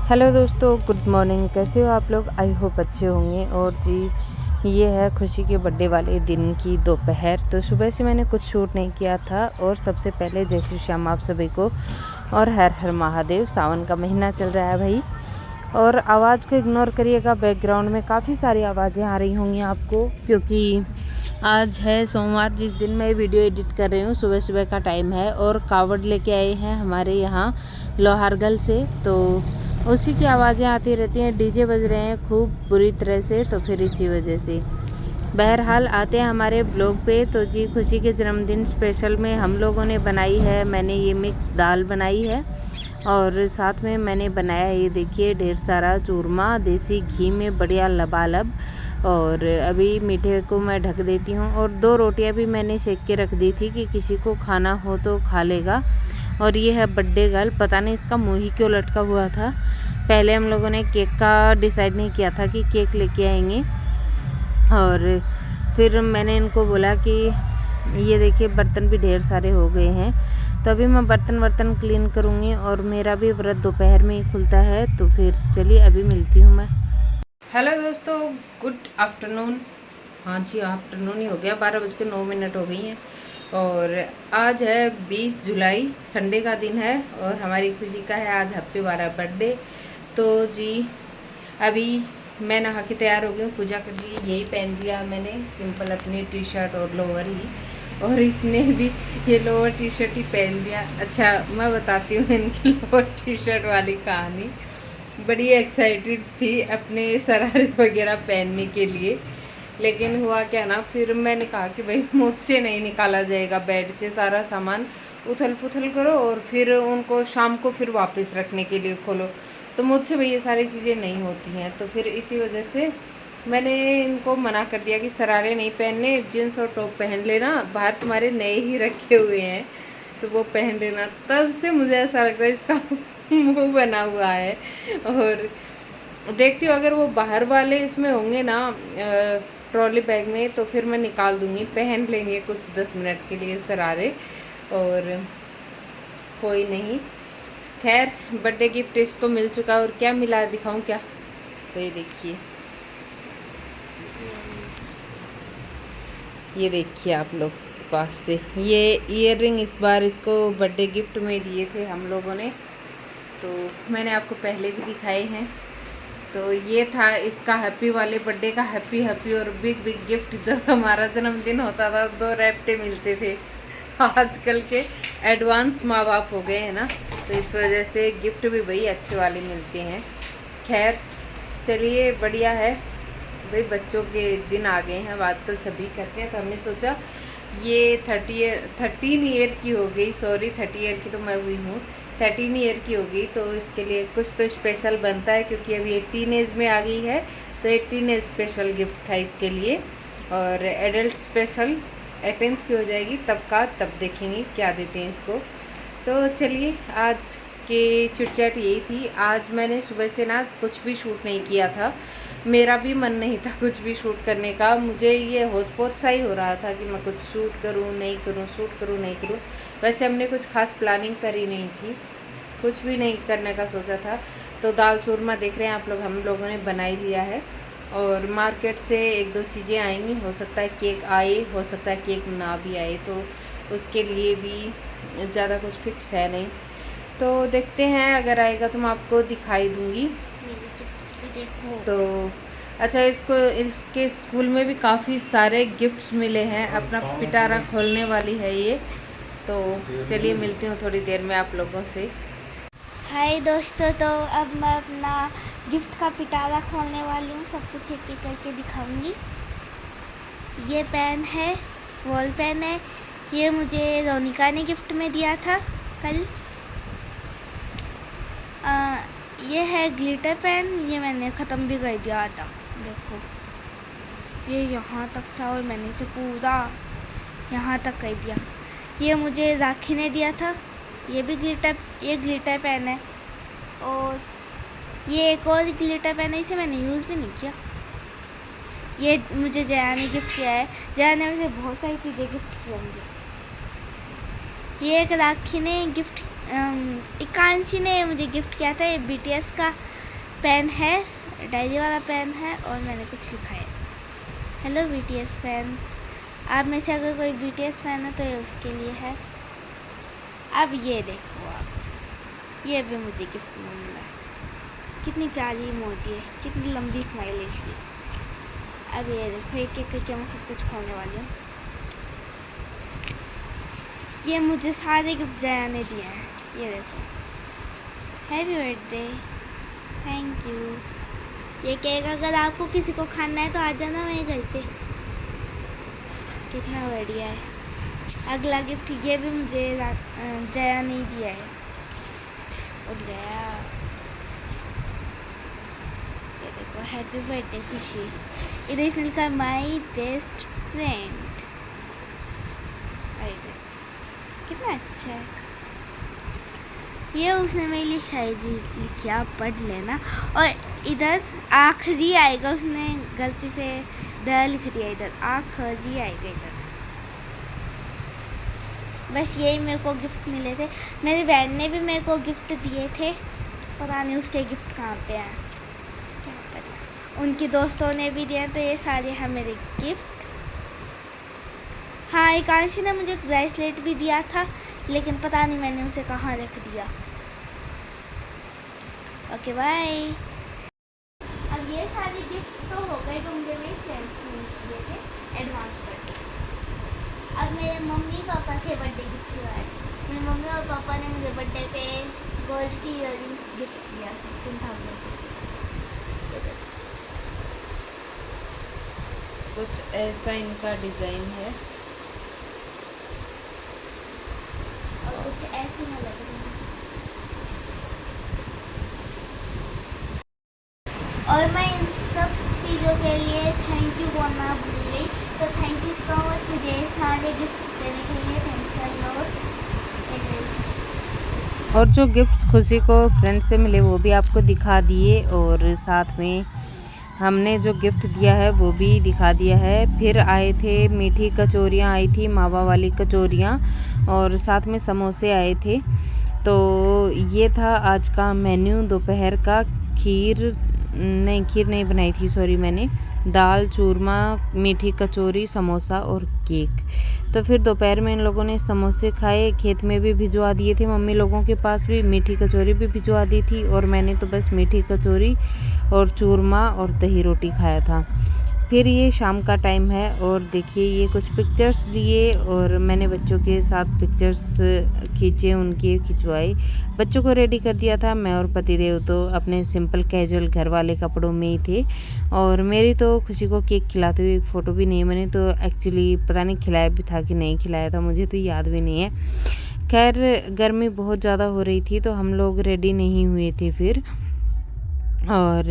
Hello दोस्तों, good morning. कैसे हो आप लोग? आई होप अच्छे होंगे। और जी, ये है खुशी के बर्थडे वाले दिन की दोपहर। तो सुबह से मैंने कुछ शूट नहीं किया था। और सबसे पहले जय श्री श्याम आप सभी को, और हर हर महादेव। सावन का महीना चल रहा है भाई। और आवाज़ को इग्नोर करिएगा, बैकग्राउंड में काफ़ी सारी आवाज़ें आ रही होंगी आपको, क्योंकि आज है सोमवार, जिस दिन मैं वीडियो एडिट कर रही हूँ। सुबह सुबह का टाइम है और कावड़ लेके आए हैं हमारे यहाँ लोहारगल से। तो उसी की आवाज़ें आती रहती हैं, डीजे बज रहे हैं खूब बुरी तरह से। तो फिर इसी वजह से बहरहाल आते हैं हमारे ब्लॉग पे। तो जी, खुशी के जन्मदिन स्पेशल में हम लोगों ने बनाई है, मैंने ये मिक्स दाल बनाई है। और साथ में मैंने बनाया, ये देखिए, ढेर सारा चूरमा देसी घी में बढ़िया लबालब। और अभी मीठे को मैं ढक देती हूँ। और 2 रोटियां भी मैंने सेक के रख दी थी कि किसी को खाना हो तो खा लेगा। और ये है बर्थडे गर्ल, पता नहीं इसका मुँह ही क्यों लटका हुआ था। पहले हम लोगों ने केक का डिसाइड नहीं किया था कि केक लेके आएंगे। और फिर मैंने इनको बोला कि ये देखिए, बर्तन भी ढेर सारे हो गए हैं। तो अभी मैं बर्तन क्लीन करूँगी। और मेरा भी व्रत दोपहर में ही खुलता है। तो फिर चलिए अभी मिलती हूँ मैं। हेलो दोस्तों, गुड आफ्टरनून। हाँ जी, आफ्टरनून ही हो गया, 12:09 हो गई हैं। और आज है 20 जुलाई, संडे का दिन है। और हमारी खुशी का है आज हैप्पी 12 बर्थडे। तो जी, अभी मैं नहा के तैयार हो गई हूँ, पूजा कर ली। यही पहन लिया मैंने, सिंपल अपनी टी शर्ट और लोअर ही। और इसने भी ये लोअर टी शर्ट ही पहन लिया। अच्छा, मैं बताती हूँ इनकी लोअर टी शर्ट वाली कहानी। बड़ी एक्साइटेड थी अपने शरारे वगैरह पहनने के लिए, लेकिन हुआ क्या ना, फिर मैंने कहा कि भाई मुझसे नहीं निकाला जाएगा बेड से सारा सामान। उथल पुथल करो और फिर उनको शाम को फिर वापस रखने के लिए खोलो। तो मुझसे भाई ये सारी चीज़ें नहीं होती हैं। तो फिर इसी वजह से मैंने इनको मना कर दिया कि शरारे नहीं पहनने, जीन्स और टॉप पहन लेना, बाहर तुम्हारे नए ही रखे हुए हैं तो वो पहन लेना। तब से मुझे ऐसा लगता है इसका मुंह बना हुआ है। और देखती हूँ अगर वो बाहर वाले इसमें होंगे ना, ट्रॉली बैग में, तो फिर मैं निकाल दूँगी, पहन लेंगे कुछ 10 मिनट के लिए शरारे। और कोई नहीं, खैर बर्थडे गिफ्ट इसको मिल चुका। और क्या मिला दिखाऊं क्या? तो ये देखिए, ये देखिए आप लोग पास से, ये ईयररिंग इस बार इसको बर्थडे गिफ्ट में दिए थे हम लोगों ने। तो मैंने आपको पहले भी दिखाए हैं। तो ये था इसका हैप्पी वाले बर्थडे का हैप्पी हैप्पी और बिग बिग गिफ्ट। जब हमारा जन्मदिन होता था 2 रैप्टे मिलते थे। आजकल के एडवांस माँ बाप हो गए हैं ना, तो इस वजह से गिफ्ट भी वही अच्छे वाले मिलते हैं। खैर चलिए, बढ़िया है भाई, बच्चों के दिन आ गए हैं अब, आजकल सभी करते हैं। तो हमने सोचा ये 13 ईयर की हो गई, सॉरी 30 ईयर की तो मैं हुई हूँ, 13 ईयर की हो गई। तो इसके लिए कुछ तो स्पेशल बनता है, क्योंकि अभी 18 एज में आ गई है। तो 18 एज स्पेशल गिफ्ट था इसके लिए। और एडल्ट स्पेशल 18th की हो जाएगी तब का, तब देखेंगे क्या देते हैं इसको। तो चलिए, आज के चिटचैट यही थी। आज मैंने सुबह से ना कुछ भी शूट नहीं किया था, मेरा भी मन नहीं था कुछ भी शूट करने का। मुझे ये होच-पोच सा ही हो रहा था कि मैं कुछ शूट करूँ नहीं करूँ, शूट करूँ नहीं करूँ। वैसे हमने कुछ खास प्लानिंग करी नहीं थी, कुछ भी नहीं करने का सोचा था। तो दाल चूरमा देख रहे हैं आप लोग, हम लोगों ने बना ही लिया है। और मार्केट से 1-2 चीज़ें आएंगी, हो सकता है केक आए, हो सकता है केक ना भी आए। तो उसके लिए भी ज़्यादा कुछ फिक्स है नहीं। तो देखते हैं, अगर आएगा तो मैं आपको दिखाई दूँगी। मेरी गिफ्ट्स भी देखो। तो अच्छा, इसके स्कूल में भी काफ़ी सारे गिफ्ट्स मिले हैं। अपना पिटारा खोलने वाली है ये। तो चलिए मिलती हूँ थोड़ी देर में आप लोगों से। हाय दोस्तों, तो अब मैं अपना गिफ्ट का पिटारा खोलने वाली हूँ। सब कुछ एक एक करके दिखाऊंगी। ये पेन है, वॉल पेन है। ये मुझे रोनिका ने गिफ्ट में दिया था कल। ये है ग्लिटर पेन, ये मैंने ख़त्म भी कर दिया था। देखो, ये यहाँ तक था और मैंने इसे पूरा यहाँ तक कर दिया। ये मुझे राखी ने दिया था। ये ग्लिटर पेन है। और ये एक और ग्लिटर पेन है, इसे मैंने यूज़ भी नहीं किया। ये मुझे जया ने गिफ्ट किया है। जया ने मुझे बहुत सारी चीज़ें गिफ्ट की होंगी। ये एक राखी ने गिफ्ट, एकांशी ने मुझे गिफ्ट किया था। ये BTS का पेन है, डायरी वाला पेन है और मैंने कुछ लिखा है। हेलो BTS फैन, आप में से अगर कोई BTS फैन है तो ये उसके लिए है। अब ये देखो आप, ये भी मुझे गिफ्ट में मिला है। कितनी प्यारी इमोजी है, कितनी लंबी स्माइल है इसकी। अब ये देखो एक एक करके मैं सब कुछ खोलने वाली हूँ। ये मुझे सारे गिफ्ट जया ने दिए हैं। ये देखो, हैप्पी बर्थडे, थैंक यू। ये केक अगर आपको किसी को खाना है तो आ जाना मेरे घर पे। कितना बढ़िया है। अगला गिफ्ट ये भी मुझे जया ने दिया है। उठ गया। ये देखो, हैप्पी बर्थडे खुशी। इधर इसने लिखा माई बेस्ट फ्रेंड। कितना अच्छा है। ये उसने मेरे लिए शायरी लिखी, आप पढ़ लेना। और इधर आखिरी आएगा, उसने गलती से द लिख दिया, इधर आखिरी आएगा इधर। बस यही मेरे को गिफ्ट मिले थे। मेरी बहन ने भी मेरे को गिफ्ट दिए थे, पता नहीं उसके गिफ्ट कहाँ पे हैं, क्या पता। उनके दोस्तों ने भी दिए, तो ये सारे हैं मेरे गिफ्ट। हाँ, एकांशी ने मुझे ब्रेसलेट भी दिया था, लेकिन पता नहीं मैंने उसे कहाँ रख दिया। Okay bye. अब ये सारे गिफ्ट्स तो हो गए जो मुझे मेरे फ्रेंड्स ने दिए थे एडवांस बर्थडे। अब मेरे मम्मी पापा के बर्थडे गिफ्ट की बात। मेरे मम्मी और पापा ने मुझे बर्थडे पे गोल्ड की इयररिंग्स गिफ्ट किया था 1000 कुछ ऐसा इनका डिज़ाइन है और कुछ ऐसी में लग रही है। और मैं इन सब चीज़ों के लिए थैंक यू बोलना भूल गई, तो थैंक यू सो मच मुझे सारे गिफ्ट्स देने के लिए। Thanks a lot. और जो गिफ्ट्स खुशी को फ्रेंड से मिले वो भी आपको दिखा दिए, और साथ में हमने जो गिफ्ट दिया है वो भी दिखा दिया है। फिर आए थे मीठी कचौरियाँ, आई थी मावा वाली कचौरियाँ, और साथ में समोसे आए थे। तो ये था आज का मेन्यू दोपहर का। खीर नहीं बनाई थी, सॉरी, मैंने दाल चूरमा, मीठी कचौरी, समोसा और केक। तो फिर दोपहर में इन लोगों ने समोसे खाए, खेत में भी भिजवा दिए थे मम्मी लोगों के पास भी, मीठी कचौरी भी भिजवा दी थी, और मैंने तो बस मीठी कचौरी और चूरमा और दही रोटी खाया था। फिर ये शाम का टाइम है, और देखिए ये कुछ पिक्चर्स लिए, और मैंने बच्चों के साथ पिक्चर्स खींचे, उनके खिंचवाए, बच्चों को रेडी कर दिया था। मैं और पतिदेव तो अपने सिंपल कैजुअल घर वाले कपड़ों में ही थे, और मेरी तो खुशी को केक खिलाते हुए एक फ़ोटो भी नहीं है। मैंने तो एक्चुअली पता नहीं खिलाया भी था कि नहीं खिलाया था, मुझे तो याद भी नहीं है। खैर गर्मी बहुत ज़्यादा हो रही थी तो हम लोग रेडी नहीं हुए थे फिर, और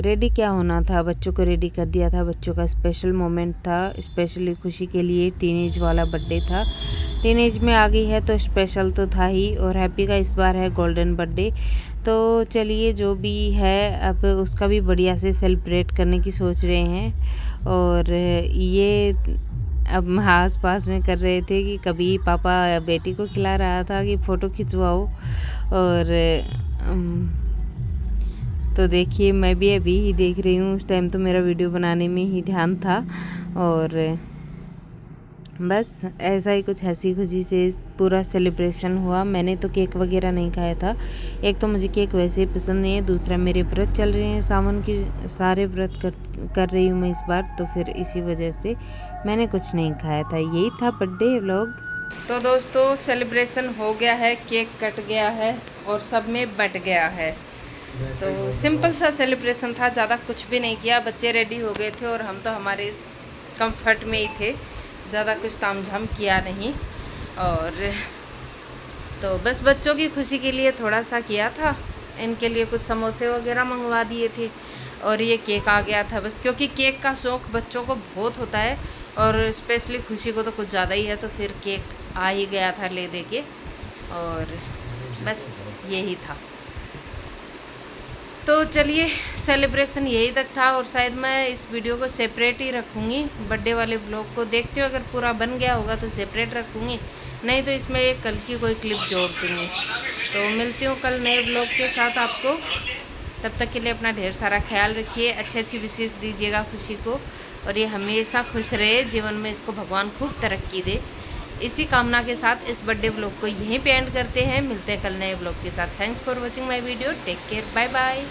रेडी क्या होना था, बच्चों को रेडी कर दिया था। बच्चों का स्पेशल मोमेंट था, स्पेशली खुशी के लिए टीनेज वाला बर्थडे था। टीनेज में आ गई है तो स्पेशल तो था ही, और हैप्पी का इस बार है गोल्डन बर्थडे। तो चलिए जो भी है अब उसका भी बढ़िया से सेलिब्रेट करने की सोच रहे हैं। और ये अब आस पास में कर रहे थे कि कभी पापा बेटी को खिला रहा था कि फ़ोटो खिंचवाओ, और तो देखिए मैं भी अभी ही देख रही हूँ, उस टाइम तो मेरा वीडियो बनाने में ही ध्यान था। और बस ऐसा ही कुछ हंसी खुशी से पूरा सेलिब्रेशन हुआ। मैंने तो केक वगैरह नहीं खाया था, एक तो मुझे केक वैसे ही पसंद नहीं है, दूसरा मेरे व्रत चल रहे हैं सावन की, सारे व्रत कर रही हूँ मैं इस बार, तो फिर इसी वजह से मैंने कुछ नहीं खाया था। यही था बर्थडे व्लॉग। तो दोस्तों सेलिब्रेशन हो गया है, केक कट गया है और सब में बट गया है। तो सिंपल सा सेलिब्रेशन था, ज़्यादा कुछ भी नहीं किया। बच्चे रेडी हो गए थे और हम तो हमारे इस कंफर्ट में ही थे, ज़्यादा कुछ तामझाम किया नहीं। और तो बस बच्चों की खुशी के लिए थोड़ा सा किया था, इनके लिए कुछ समोसे वगैरह मंगवा दिए थे, और ये केक आ गया था बस, क्योंकि केक का शौक़ बच्चों को बहुत होता है, और स्पेशली खुशी को तो कुछ ज़्यादा ही है। तो फिर केक आ ही गया था ले दे के, और बस यही था। तो चलिए सेलिब्रेशन यही तक था, और शायद मैं इस वीडियो को सेपरेट ही रखूँगी, बर्थडे वाले ब्लॉग को देखते हो, अगर पूरा बन गया होगा तो सेपरेट रखूँगी, नहीं तो इसमें एक कल की कोई क्लिप जोड़ दूँगी। तो मिलती हूँ कल नए ब्लॉग के साथ आपको। तब तक के लिए अपना ढेर सारा ख्याल रखिए, अच्छी अच्छी विशेष दीजिएगा खुशी को, और ये हमेशा खुश रहे जीवन में, इसको भगवान खूब तरक्की दे। इसी कामना के साथ इस बर्थडे व्लॉग को यहीं पे एंड करते हैं। मिलते हैं कल नए व्लॉग के साथ। Thanks for watching my video. Take care, bye bye.